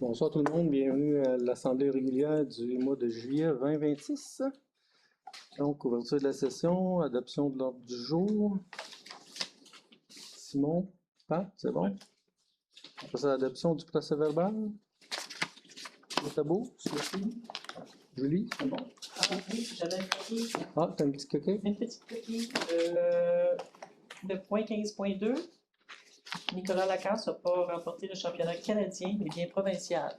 Bonsoir tout le monde, bienvenue à l'Assemblée régulière du mois de juillet 2026. Donc, ouverture de la session, adoption de l'ordre du jour. Simon, Pat, c'est bon? On passe à l'adoption du procès verbal. C'est beau, Sophie? Julie, c'est bon? Oui, j'avais un coquille. Ah, t'as un petit coquille? Une petite coquille. Le point 15.2. Nicolas Lacasse n'a pas remporté le championnat canadien, mais bien provincial.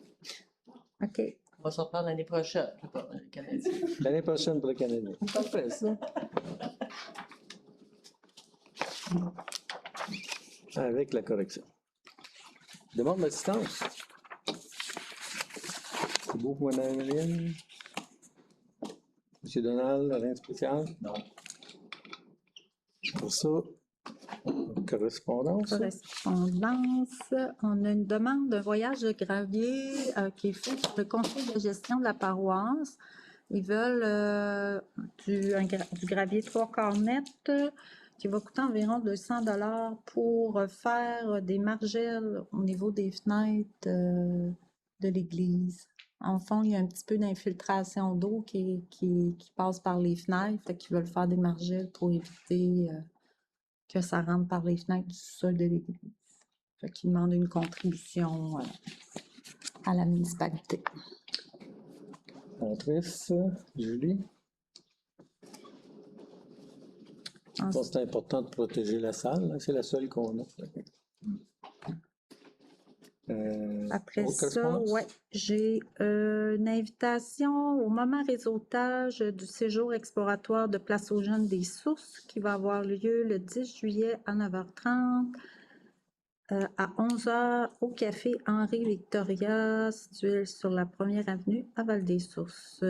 OK. On va s'en reprendre l'année prochaine, le Canadien. L'année prochaine pour le Canadien. Parfait, ça. Avec la correction. Demande d'assistance. C'est beau pour Mme Emeline. M. Donald, rien de spécial? Non. Pour ça, correspondance. Correspondance. On a une demande de voyage de gravier qui est faite par le conseil de gestion de la paroisse. Ils veulent du gravier 3/4 mètres qui va coûter environ 200 $ pour faire des margelles au niveau des fenêtres de l'église. En fond, il y a un petit peu d'infiltration d'eau qui passe par les fenêtres, fait qu'ils veulent faire des margelles pour éviter que ça rentre par les fenêtres du sol de l'église. Fait qu'ils demandent une contribution à la municipalité. Patrice, Julie. Je pense que c'est important de protéger la salle, hein, c'est la seule qu'on a. Après ça, ouais, j'ai une invitation au moment réseautage du séjour exploratoire de Place aux Jeunes des Sources qui va avoir lieu le 10 juillet à 9h30 à 11h au café Henri Victoria, situé sur la 1er avenue à Val-des-Sources.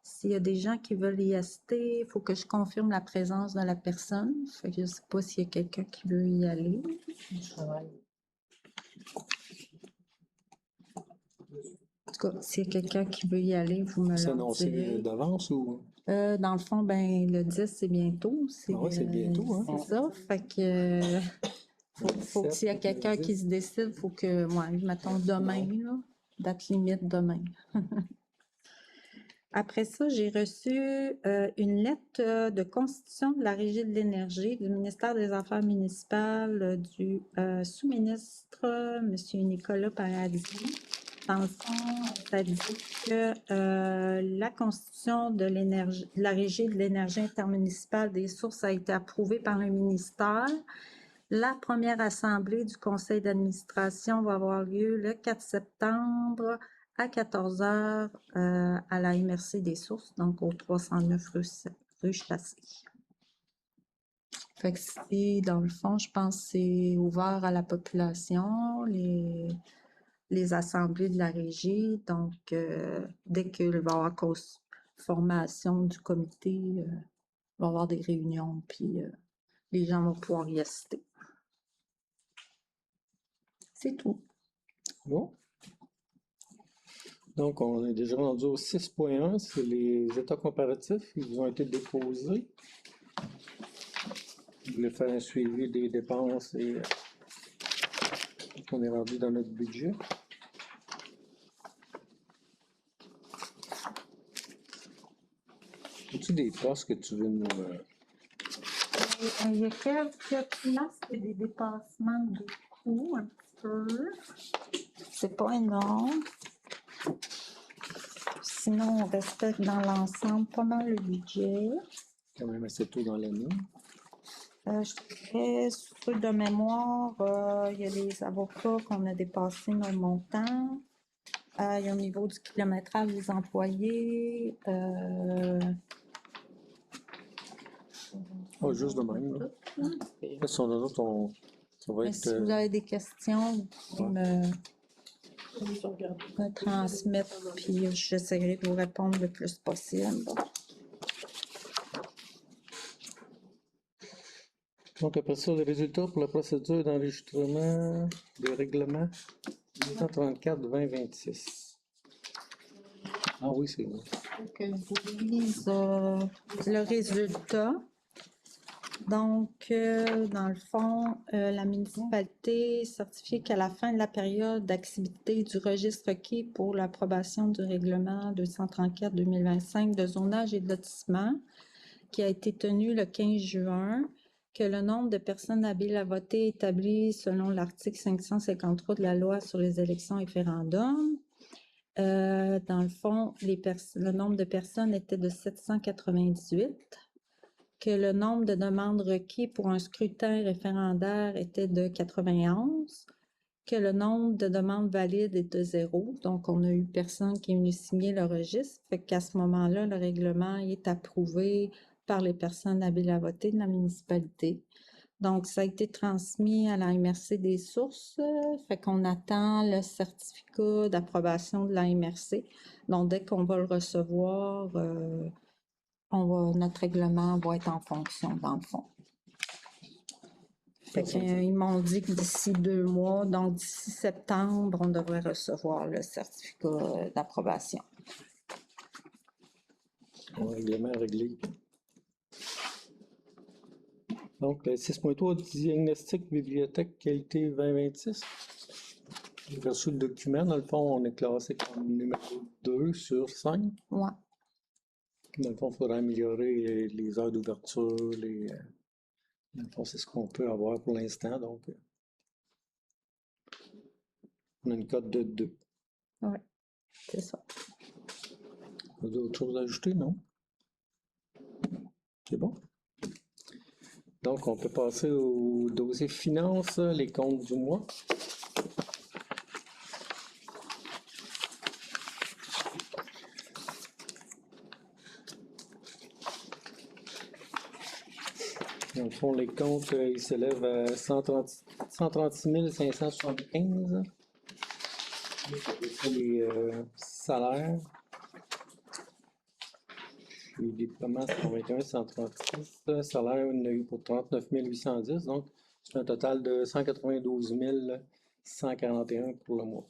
S'il y a des gens qui veulent y assister, il faut que je confirme la présence de la personne. Fait que je ne sais pas s'il y a quelqu'un qui veut y aller. En tout cas, s'il y a quelqu'un qui veut y aller, vous me le direz. C'est annoncé d'avance ou? Dans le fond, ben le 10, c'est bientôt. Ah oui, c'est bientôt, hein? C'est ça. Fait que faut que s'il y a quelqu'un qui se décide, faut que, mettons demain, là, date limite demain. Après ça, j'ai reçu une lettre de constitution de la Régie de l'énergie du ministère des Affaires municipales du sous-ministre, M. Nicolas Paradis. Dans le fond, ça dit que la constitution de la Régie de l'énergie intermunicipale des sources a été approuvée par le ministère. La première assemblée du conseil d'administration va avoir lieu le 4 septembre à 14h à la MRC des Sources, donc au 309 rue Chassé. Fait que c'est, dans le fond, je pense que c'est ouvert à la population, les assemblées de la régie. Donc, dès qu'il va y avoir formation du comité, il va y avoir des réunions, puis les gens vont pouvoir y assister. C'est tout. Bon. Donc, on est déjà rendu au 6.1, c'est les états comparatifs. Ils ont été déposés. Je voulais faire un suivi des dépenses et on est rendu dans notre budget. As-tu des postes que tu veux nous... Il y a quelques places et des dépassements de coûts, un petit peu. C'est pas énorme. Sinon, on respecte dans l'ensemble pas mal le budget. Quand même assez tôt dans l'année. Je dirais, sur de mémoire, il y a les avocats qu'on a dépassé nos montants. Il y a au niveau du kilométrage des employés. Juste de même. Là. Si on a d'autres, ça va être... Si vous avez des questions, vous pouvez me transmettre, puis j'essaierai de vous répondre le plus possible. Donc, après ça, les résultats pour la procédure d'enregistrement des règlements 1934-2026. Ah oui, c'est vrai. Que je vous lise le résultat. Donc, dans le fond, la municipalité certifie qu'à la fin de la période d'activité du registre requis pour l'approbation du règlement 234-2025 de zonage et de lotissement, qui a été tenu le 15 juin, que le nombre de personnes habiles à voter établi selon l'article 553 de la loi sur les élections et référendums. Dans le fond, le nombre de personnes était de 798, que le nombre de demandes requis pour un scrutin référendaire était de 91, que le nombre de demandes valides est de 0. Donc, on a eu personne qui est venu signer le registre. Fait qu'à ce moment-là, le règlement est approuvé par les personnes habiles à voter de la municipalité. Donc, ça a été transmis à la MRC des sources. Fait qu'on attend le certificat d'approbation de la MRC. Donc, dès qu'on va le recevoir, notre règlement va être en fonction, dans le fond. Fait qu'ils m'ont dit que d'ici 2 mois, donc d'ici septembre, on devrait recevoir le certificat d'approbation. Le règlement réglé. Donc, le 6.3, diagnostic bibliothèque qualité 2026. J'ai reçu le document. Dans le fond, on est classé comme numéro 2 sur 5. Ouais. Dans le fond, il faudra améliorer les heures d'ouverture. Dans le fond, c'est ce qu'on peut avoir pour l'instant. Donc, on a une cote de 2. Oui, c'est ça. Vous avez d'autres choses à ajouter, non? C'est bon? Donc, on peut passer au dossier finances, les comptes du mois. Dans le fond, les comptes, ils s'élèvent à 136 575. Les salaires. Les déploiements, 121 136. Salaire, on a eu pour 39 810. Donc, c'est un total de 192 141 pour le mois.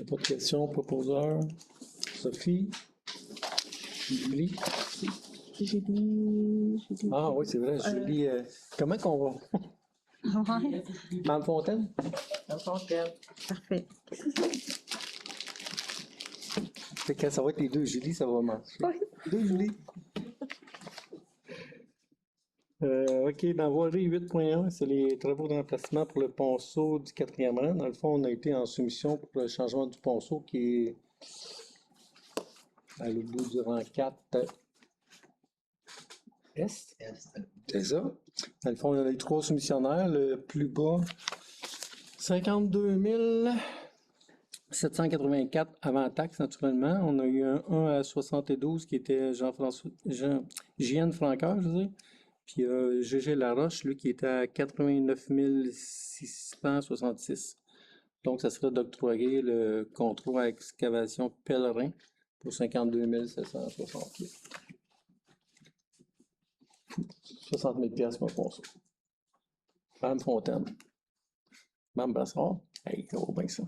Pas de questions, proposeur. Sophie? Julie? Julie. Ah oui, c'est vrai, Julie. Comment qu'on va? Ouais, Mme Fontaine? Dans son thème. parfait. C'est quand ça va être les deux Julie, ça va marcher. Oui. Deux Julie. OK, dans voirie 8.1, c'est les travaux de remplacement pour le ponceau du 4e rang. Dans le fond, on a été en soumission pour le changement du ponceau qui est à l'autre bout du rang 4 S. C'est ça. Dans le fond, il y en a eu 3 soumissionnaires. Le plus bas, 52 784 avant taxe, naturellement. On a eu un 1 à 72 qui était Jean-François Francoeur, je veux dire. Puis Gégé Laroche, lui, qui était à 89 666. Donc, ça serait d'octroyer le contrat à excavation Pèlerin pour 52 768. 60 000 $ pour ça. Mme Fontaine. Mme Brassard. Hey, ça vaut bien ça.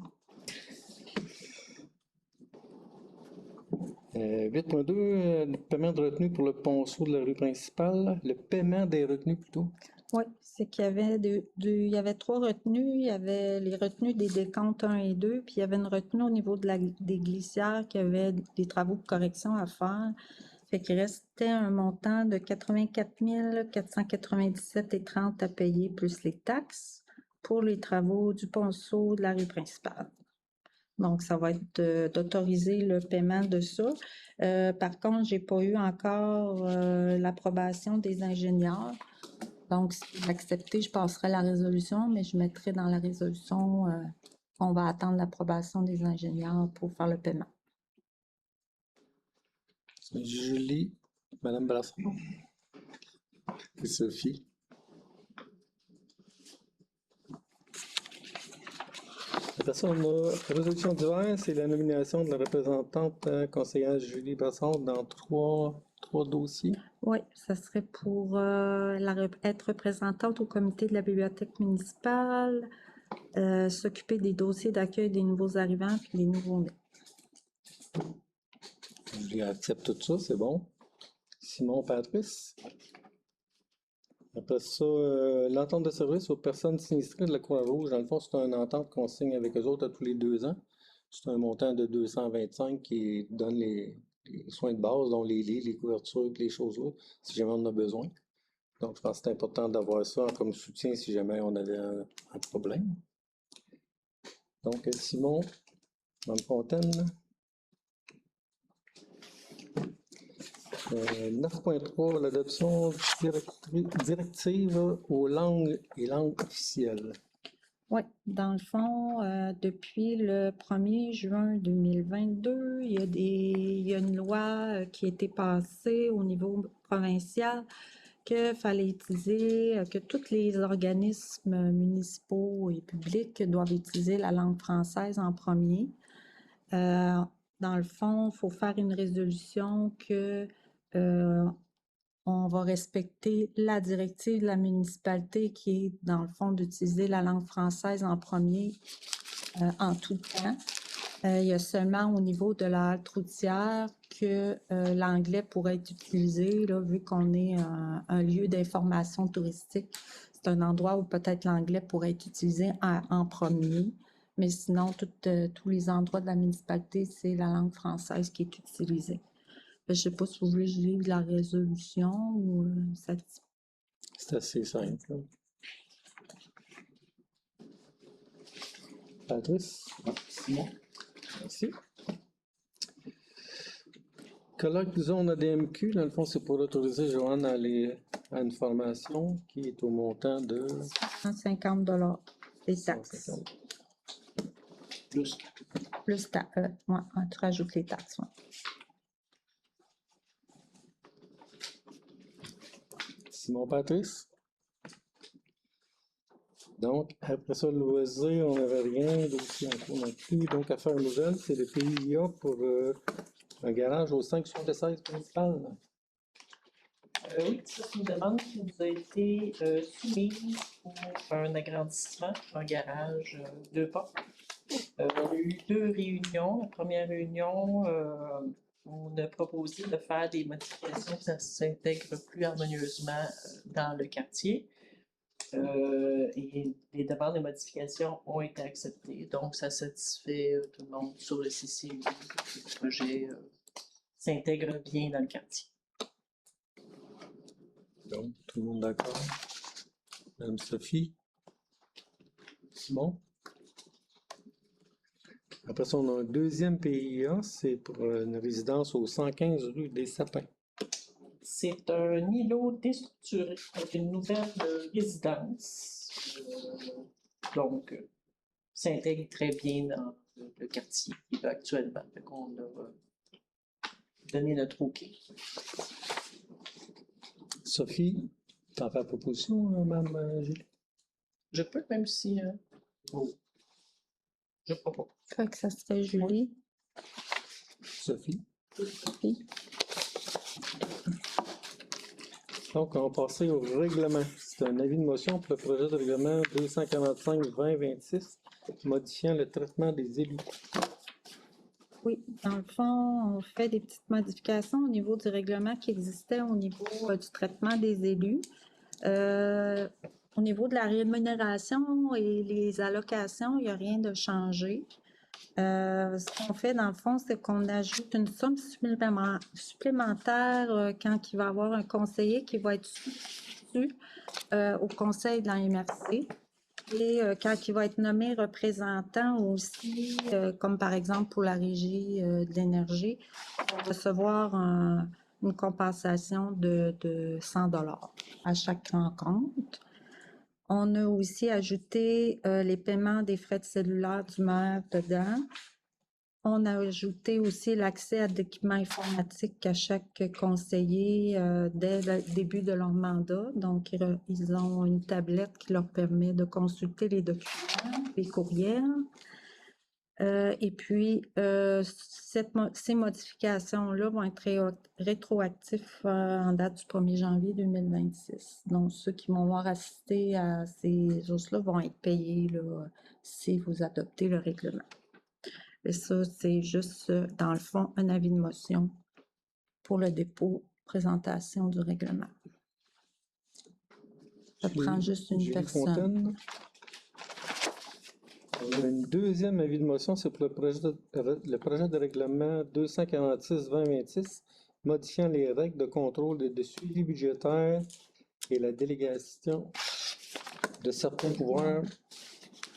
8.2, le paiement de retenue pour le ponceau de la rue principale. Le paiement des retenues, plutôt. Oui, c'est qu'il y avait il y avait 3 retenues. Il y avait les retenues des décomptes 1 et 2, puis il y avait une retenue au niveau des glissières qui avait des travaux de correction à faire. Fait qu'il restait un montant de 84 497,30 à payer, plus les taxes, pour les travaux du ponceau de la rue principale. Donc, ça va être d'autoriser le paiement de ça. Par contre, j'ai pas eu encore l'approbation des ingénieurs. Donc, si vous acceptez, je passerai la résolution, mais je mettrai dans la résolution qu'on va attendre l'approbation des ingénieurs pour faire le paiement. Julie, Madame Brassard. Et Sophie. Après ça, on a la résolution diverse, c'est la nomination de la représentante conseillère Julie Brassard dans trois dossiers. Oui, ça serait pour être représentante au comité de la bibliothèque municipale, s'occuper des dossiers d'accueil des nouveaux arrivants puis des nouveaux-nés. Julie accepte tout ça, c'est bon. Simon Patrice. Après ça, l'entente de service aux personnes sinistrées de la Croix-Rouge. Dans le fond, c'est une entente qu'on signe avec eux autres à tous les 2 ans. C'est un montant de 225 qui donne les soins de base, dont les lits, les couvertures, les choses-là, si jamais on en a besoin. Donc, je pense que c'est important d'avoir ça comme soutien si jamais on avait un problème. Donc, Simon, Mme-Fontaine. 9.3, l'adoption directive aux langues et langues officielles. Oui, dans le fond, depuis le 1er juin 2022, il y a une loi qui a été passée au niveau provincial qu'il fallait utiliser, que tous les organismes municipaux et publics doivent utiliser la langue française en premier. Dans le fond, il faut faire une résolution que on va respecter la directive de la municipalité qui est, dans le fond, d'utiliser la langue française en premier en tout temps. Il y a seulement au niveau de la halte routière que l'anglais pourrait être utilisé, là, vu qu'on est un lieu d'information touristique. C'est un endroit où peut-être l'anglais pourrait être utilisé en premier. Mais sinon, tous les endroits de la municipalité, c'est la langue française qui est utilisée. Je ne sais pas si vous voulez que je lise la résolution ou ça. C'est assez simple. Patrice? Simon? Merci. Colloque zone ADMQ, dans le fond, c'est pour autoriser Joanne à aller à une formation qui est au montant de 150 $ des taxes. 150. Plus. Plus tu rajoutes les taxes. Ouais. Simon Patrice. Donc, après ça, le loisir, on n'avait rien d'aussi en cours non plus. Donc, affaire nouvelle, c'est le PIA pour un garage au 576 municipal. Oui, ça, c'est une demande qui nous a été soumise pour un agrandissement, un garage, 2 portes. On a eu 2 réunions. La première réunion, on a proposé de faire des modifications que ça s'intègre plus harmonieusement dans le quartier. Et les demandes de modification ont été acceptées. Donc, ça satisfait tout le monde sur le CCU. Le projet s'intègre bien dans le quartier. Donc, tout le monde d'accord? Madame Sophie? Simon? Après ça, on a un deuxième PIA, c'est pour une résidence au 115 rue des Sapins. C'est un îlot déstructuré avec une nouvelle résidence. Donc, s'intègre très bien dans le quartier actuellement. Donc, on a donné notre OK. Sophie, t'en fais la proposition, Mme Gilles? Je peux, même si... je propose. Fait que ça serait Julie. Sophie. Sophie. Donc, on va passer au règlement. C'est un avis de motion pour le projet de règlement 245-2026, modifiant le traitement des élus. Oui, dans le fond, on fait des petites modifications au niveau du règlement qui existait au niveau du traitement des élus. Au niveau de la rémunération et les allocations, il n'y a rien de changé. Ce qu'on fait, dans le fond, c'est qu'on ajoute une somme supplémentaire quand il va y avoir un conseiller qui va être substitut au conseil de la MRC. Et quand il va être nommé représentant aussi, comme par exemple pour la régie de l'énergie, on va recevoir une compensation de 100 à chaque rencontre. On a aussi ajouté les paiements des frais de cellulaire du maire dedans. On a ajouté aussi l'accès à d'équipements informatiques à chaque conseiller dès le début de leur mandat. Donc, ils ont une tablette qui leur permet de consulter les documents, les courriels. Et puis, ces modifications-là vont être rétroactives en date du 1er janvier 2026. Donc, ceux qui vont avoir assisté à ces hausses-là vont être payés là, si vous adoptez le règlement. Et ça, c'est juste, dans le fond, un avis de motion pour le dépôt, présentation du règlement. Ça prend juste une Julie personne. Fontaine. On a une deuxième avis de motion, c'est pour le projet de règlement 246-2026, modifiant les règles de contrôle et de suivi budgétaire et la délégation de certains pouvoirs.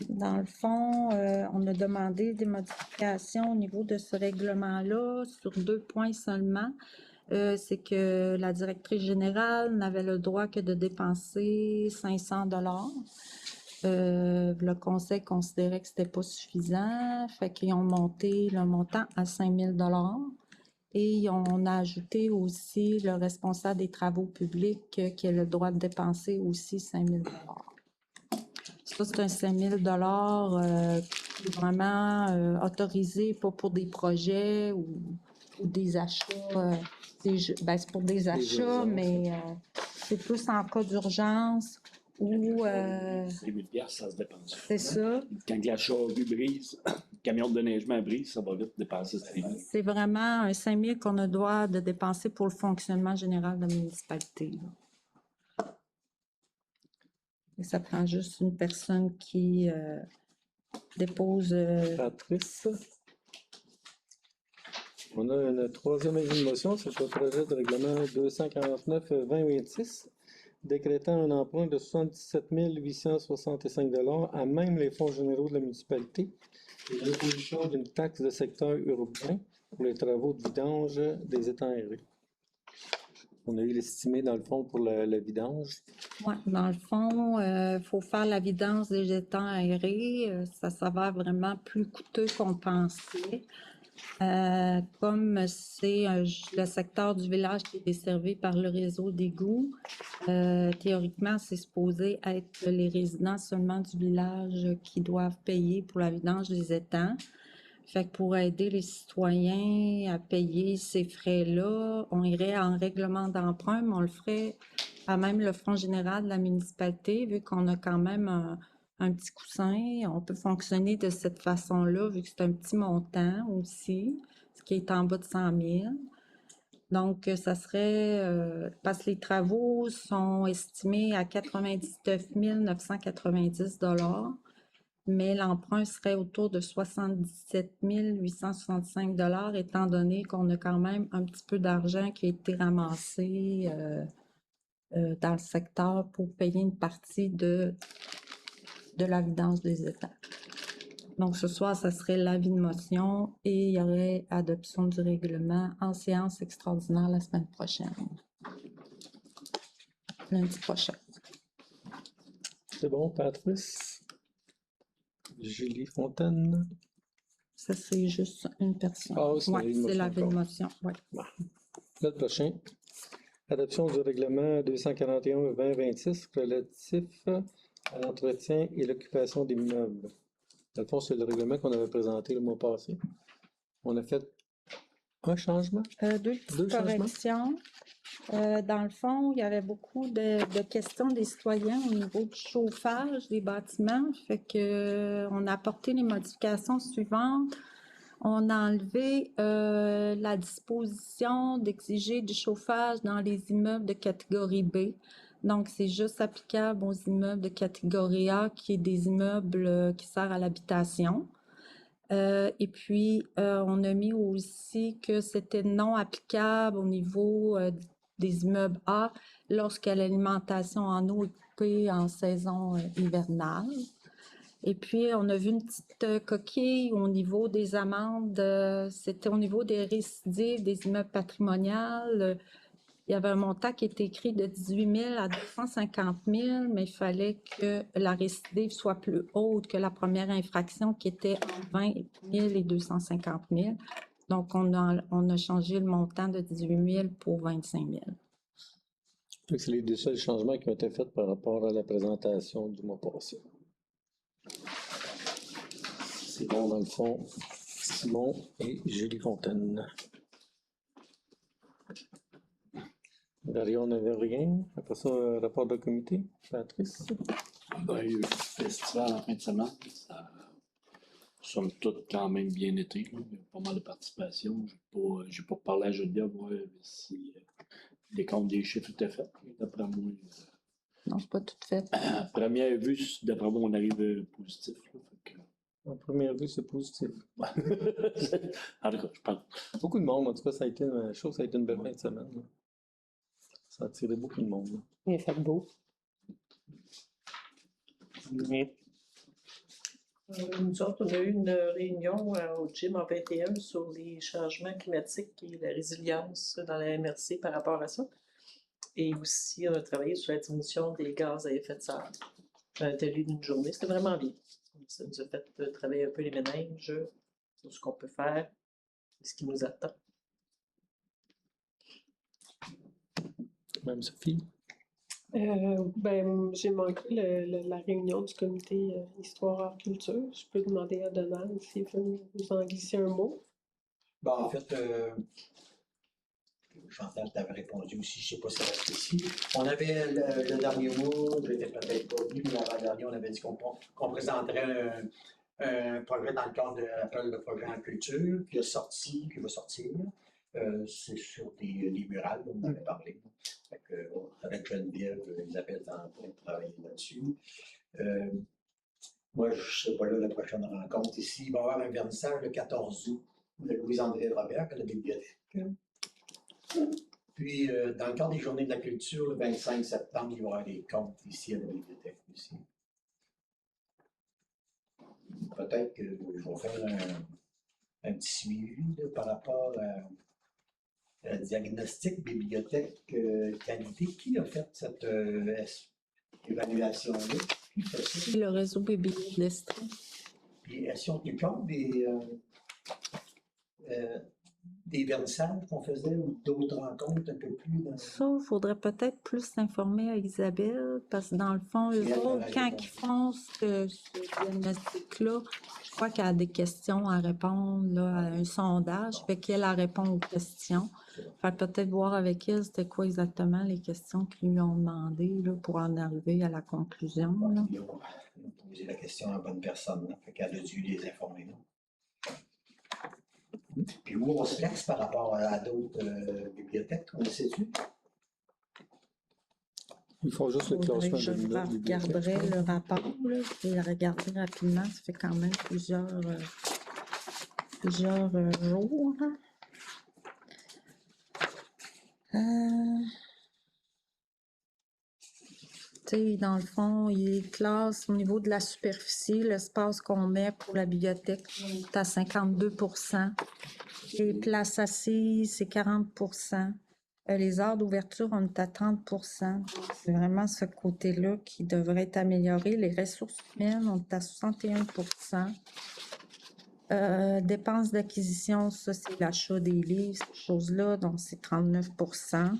Dans le fond, on a demandé des modifications au niveau de ce règlement-là sur 2 points seulement. C'est que la directrice générale n'avait le droit que de dépenser 500 $. Le conseil considérait que c'était pas suffisant, fait qu'ils ont monté le montant à 5 000 $ et on a ajouté aussi le responsable des travaux publics qui a le droit de dépenser aussi 5 000 $. Ça, c'est un 5 000 $ qui est vraiment autorisé, pas pour des projets ou des achats. C'est pour des achats, urgences, mais c'est plus en cas d'urgence ou... 5 000 $, ça se dépense. c'est ça. Quand l'achat brise, le camion de déneigement brise, ça va vite dépenser 5 000 $. C'est vraiment un 5 000 qu'on a droit de dépenser pour le fonctionnement général de la municipalité. Et ça prend juste une personne qui dépose... Patrice. On a une troisième avis de motion, c'est le projet de règlement 249-2026, décrétant un emprunt de 77 865 $ à même les fonds généraux de la municipalité et l'imposition d'une taxe de secteur urbain pour les travaux de vidange des étangs aérés. On a eu l'estimé dans le fond pour le vidange. Oui, dans le fond, il faut faire la vidange des étangs aérés. Ça s'avère vraiment plus coûteux qu'on pensait. Comme c'est le secteur du village qui est desservi par le réseau d'égouts, théoriquement, c'est supposé être les résidents seulement du village qui doivent payer pour la vidange des étangs. Fait que pour aider les citoyens à payer ces frais-là, on irait en règlement d'emprunt, mais on le ferait à même le Fonds général de la municipalité, vu qu'on a quand même un petit coussin. On peut fonctionner de cette façon-là, vu que c'est un petit montant aussi, ce qui est en bas de 100 000. Donc, ça serait, parce que les travaux sont estimés à 99 990 $, mais l'emprunt serait autour de 77 865 $, étant donné qu'on a quand même un petit peu d'argent qui a été ramassé dans le secteur pour payer une partie de la vidange des étangs. Donc, ce soir, ça serait l'avis de motion et il y aurait adoption du règlement en séance extraordinaire la semaine prochaine. Lundi prochain. C'est bon, Patrice? Julie Fontaine. Ça, c'est juste une personne. Ah oui, c'est Ouais, l'avis de c'est motion l'avis de encore. motion. Ouais. Le prochain. Adoption du règlement 241-2026 relatif à l'entretien et l'occupation des immeubles. Dans le fond, c'est le règlement qu'on avait présenté le mois passé. On a fait un changement. Deux petites corrections. Dans le fond, il y avait beaucoup de questions des citoyens au niveau du chauffage des bâtiments. Fait que, on a apporté les modifications suivantes. On a enlevé la disposition d'exiger du chauffage dans les immeubles de catégorie B. Donc, c'est juste applicable aux immeubles de catégorie A, qui est des immeubles qui servent à l'habitation. Et puis, on a mis aussi que c'était non applicable au niveau des immeubles A lorsqu'il y a l'alimentation en eau est coupée en saison hivernale. Et puis, on a vu une petite coquille au niveau des amendes. C'était au niveau des récidives des immeubles patrimoniaux. Il y avait un montant qui était écrit de 18 000 à 250 000, mais il fallait que la récidive soit plus haute que la première infraction qui était entre 20 000 et 250 000. Donc, on a changé le montant de 18 000 pour 25 000. Fait que c'est les deux seuls changements qui ont été faits par rapport à la présentation du mois passé. C'est bon, dans le fond, Simon et Julie Fontaine. Derrière, on n'avait rien. Après ça, rapport de comité. Patrice. Ben, il y a eu le festival en fin de semaine. Ça a, somme toute, quand même bien été. Là. Il y a pas mal de participation. J'ai pas parlé à Julia, voir si les comptes des chiffres étaient faits. D'après moi, Non, c'est pas tout fait. à première vue, d'après moi, on arrive positif. Là, fait que... En première vue, c'est positif. en tout cas, je pense. Beaucoup de monde, en tout cas, ça a été une chose, ça a été une belle fin de semaine. Là. Ça a attiré beaucoup de monde. Là. Il a fait beau. Nous autres, on a eu une réunion au gym en 21 sur les changements climatiques et la résilience dans la MRC par rapport à ça. Et aussi, on a travaillé sur la diminution des gaz à effet de serre. Un atelier d'une journée, c'était vraiment bien. Ça nous a fait travailler un peu les méninges sur ce qu'on peut faire et ce qui nous attend. Même Sophie. J'ai manqué la réunion du comité Histoire Art Culture. Je peux demander à Donald s'il veut vous en glisser un mot. En fait, Chantal t'avait répondu aussi, je ne sais pas si c'est ici. On avait le dernier mois, je n'étais peut-être pas venu, mais l'avant-dernier, on avait dit qu'on présenterait un projet dans le cadre de l'appel de projet en culture qui va sortir. C'est sur des murales, on en avait parlé. Fait que, avec Geneviève, Isabelle est en train de travailler là-dessus. Moi, je ne serai pas là la prochaine rencontre ici. Il va y avoir un vernissage le 14 août de Louise-André Robert à la bibliothèque. Puis, dans le cadre des Journées de la culture, le 25 septembre, il va y avoir des comptes ici à la bibliothèque aussi. Peut-être que je vais faire un petit suivi là, par rapport à diagnostic bibliothèque qualité. Qui a fait cette évaluation-là? Qui fait ça? Le réseau bibliothèque de l'Estrie. Puis, est-ce qu'on tient compte des vernissages qu'on faisait ou d'autres rencontres un peu plus dans... Ça, il faudrait peut-être plus s'informer à Isabelle, parce que dans le fond, eux autres, quand ils font ce diagnostic-là, je crois qu'elle a des questions à répondre, là, à un sondage, fait qu'elle répond aux questions. Fait peut-être voir avec elle c'était quoi exactement les questions qu'ils lui ont demandées là, pour en arriver à la conclusion. Là. Ils ont posé la question à la bonne personne, là, fait qu'elle a dû les informer. Là. Puis où on se place par rapport à d'autres bibliothèques, on le sait-tu? Ils font juste le classement Je de la bibliothèque. regarderai le rapport, là, je vais le regarder rapidement, ça fait quand même plusieurs jours. Dans le fond, il classe au niveau de la superficie, l'espace qu'on met pour la bibliothèque est à 52%. Les places assises, c'est 40%. Les heures d'ouverture, on est à 30%. C'est vraiment ce côté-là qui devrait être amélioré. Les ressources humaines, on est à 61%. Dépenses d'acquisition, ça, c'est l'achat des livres, ces choses-là, donc c'est 39%.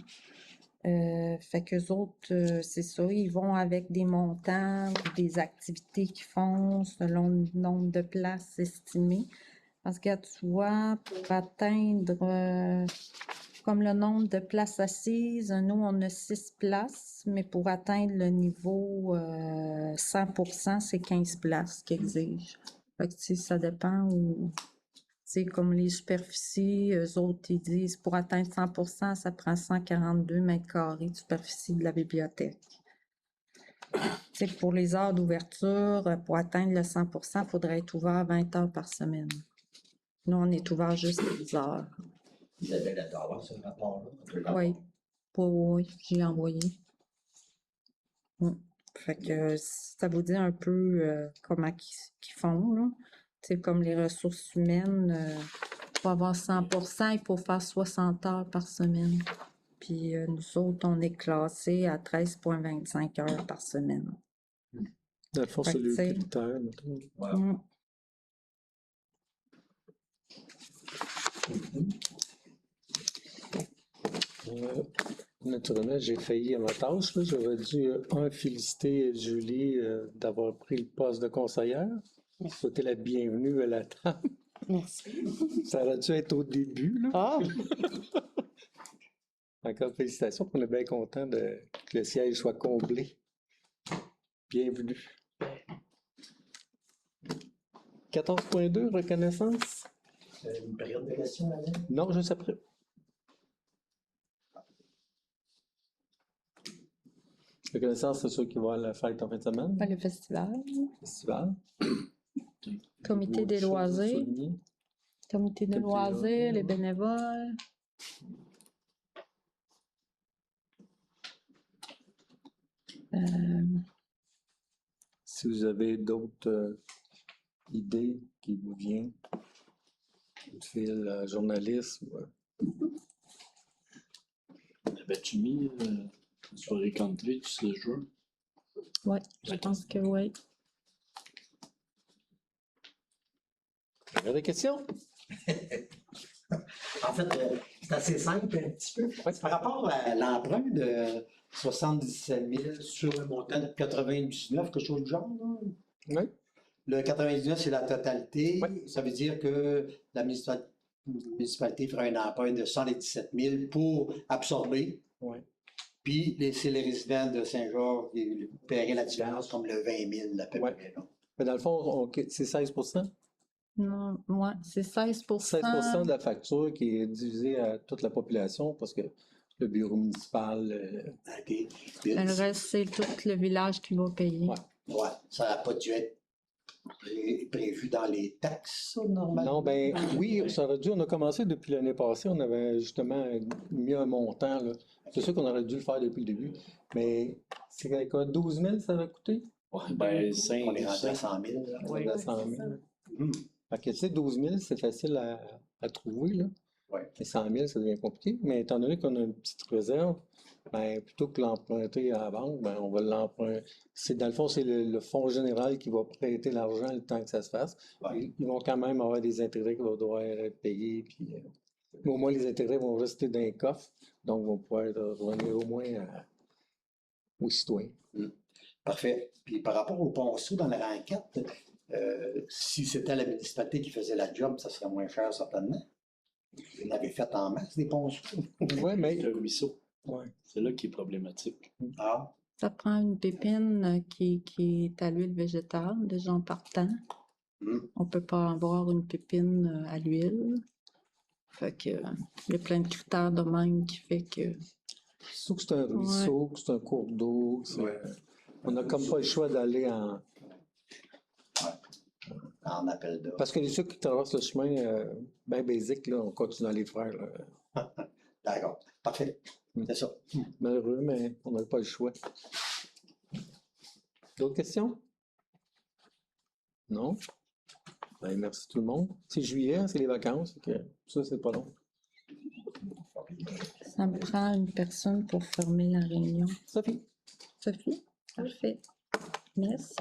Fait qu'eux autres, c'est ça, ils vont avec des montants, des activités qu'ils font selon le nombre de places estimées. Parce que tu vois, pour atteindre comme le nombre de places assises, nous on a 6 places, mais pour atteindre le niveau 100%, c'est 15 places qu'ils exigent. Fait que ça dépend où. C'est comme les superficies, eux autres, ils disent pour atteindre 100%, ça prend 142 mètres carrés de superficie de la bibliothèque. Pour les heures d'ouverture, pour atteindre le 100%, il faudrait être ouvert 20 heures par semaine. Nous, on est ouvert juste 10 heures. Isabelle a avoir ce rapport-là. Oui, j'ai envoyé. Fait que ça vous dit un peu comment qu'ils font, là. C'est comme les ressources humaines, pour avoir 100%, il faut faire 60 heures par semaine. Puis nous autres, on est classés à 13,25 heures par semaine. Dans le fond, Fait c'est que, le tu sais, critère, mettons. Voilà. Mm. Naturellement, j'ai failli à ma tâche, là. J'aurais dû, féliciter Julie d'avoir pris le poste de conseillère. Souhaiter la bienvenue à la table. Merci. Ça aurait dû être au début, là. Ah, Encore félicitations, on est bien content que le siège soit comblé. Bienvenue. 14.2, reconnaissance? Une période de questions, madame? Non, juste après. Reconnaissance, c'est ceux qui vont à la fête en fin de semaine, Le festival, festival. comité des Autre chose à loisirs, souligner? comité des Comité des loisirs, loisirs, les ouais. bénévoles. Si vous avez d'autres idées qui vous viennent, coup de fil, journaliste, Avais-tu mis une soirée country du 6 juin? Oui, je pense que oui. Vous avez des questions? En fait, c'est assez simple un petit peu. Par rapport à l'emprunt de 77 000 sur un montant de 99, quelque chose du genre, là. Oui. Le 99, c'est la totalité. Ouais. Ça veut dire que la municipalité fera un emprunt de 117 000 pour absorber. Ouais. Puis, c'est les résidents de Saint-Georges qui paieraient la différence comme le 20 000 à peu Ouais. près. Là. Mais dans le fond, c'est 16%? Non, moi, c'est 16%. 16% de la facture qui est divisée à toute la population parce que le bureau municipal, OK. Puis, Le reste, c'est tout le village qui va payer. Ouais. ouais, ça n'a pas dû être prévu dans les taxes, ça, normalement. non, ben oui, ça aurait dû. On a commencé depuis l'année passée, on avait justement mis un montant, là. C'est sûr qu'on aurait dû le faire depuis le début. Mais c'est quoi, 12 000 ça va coûter? Ouais, ben, On est rendu à 100 000. Là. On est à 100 000. Mhm. Fait que, tu sais, 12 000, c'est facile à trouver, là. Ouais. Mais 100 000, ça devient compliqué. Mais étant donné qu'on a une petite réserve, ben, plutôt que l'emprunter à la banque, ben, on va l'emprunter. Dans le fond, c'est le fonds général qui va prêter l'argent le temps que ça se fasse. Ouais. Ils vont quand même avoir des intérêts qui vont devoir être payés. Puis, mais au moins, les intérêts vont rester dans les coffres. Donc, vont pouvoir revenir au moins aux citoyens. Parfait. Puis par rapport au ponceau dans la renquête, si c'était la municipalité qui faisait la job, ça serait moins cher certainement. Vous l'avez fait en masse, des ponceaux. Oui, mais. Le ruisseau, Ouais. c'est là qui est problématique. Ah, Ça prend une pépine qui est à l'huile végétale, déjà en partant. On peut pas avoir une pépine à l'huile. Fait que il y a plein de critères de même qui fait que. Sauf que c'est un ruisseau, que c'est un cours d'eau. On n'a comme pas le choix d'aller en. en appel d'offres. Parce que ceux qui traversent le chemin bien basique, là, on continue à les faire. Là. D'accord. Parfait. C'est ça. Malheureux, mais on n'a pas le choix. D'autres questions? Non? Ben, merci tout le monde. C'est juillet, hein, c'est les vacances. Ça, c'est pas long. Ça me prend une personne pour fermer la réunion. Sophie? Sophie? Parfait. Merci.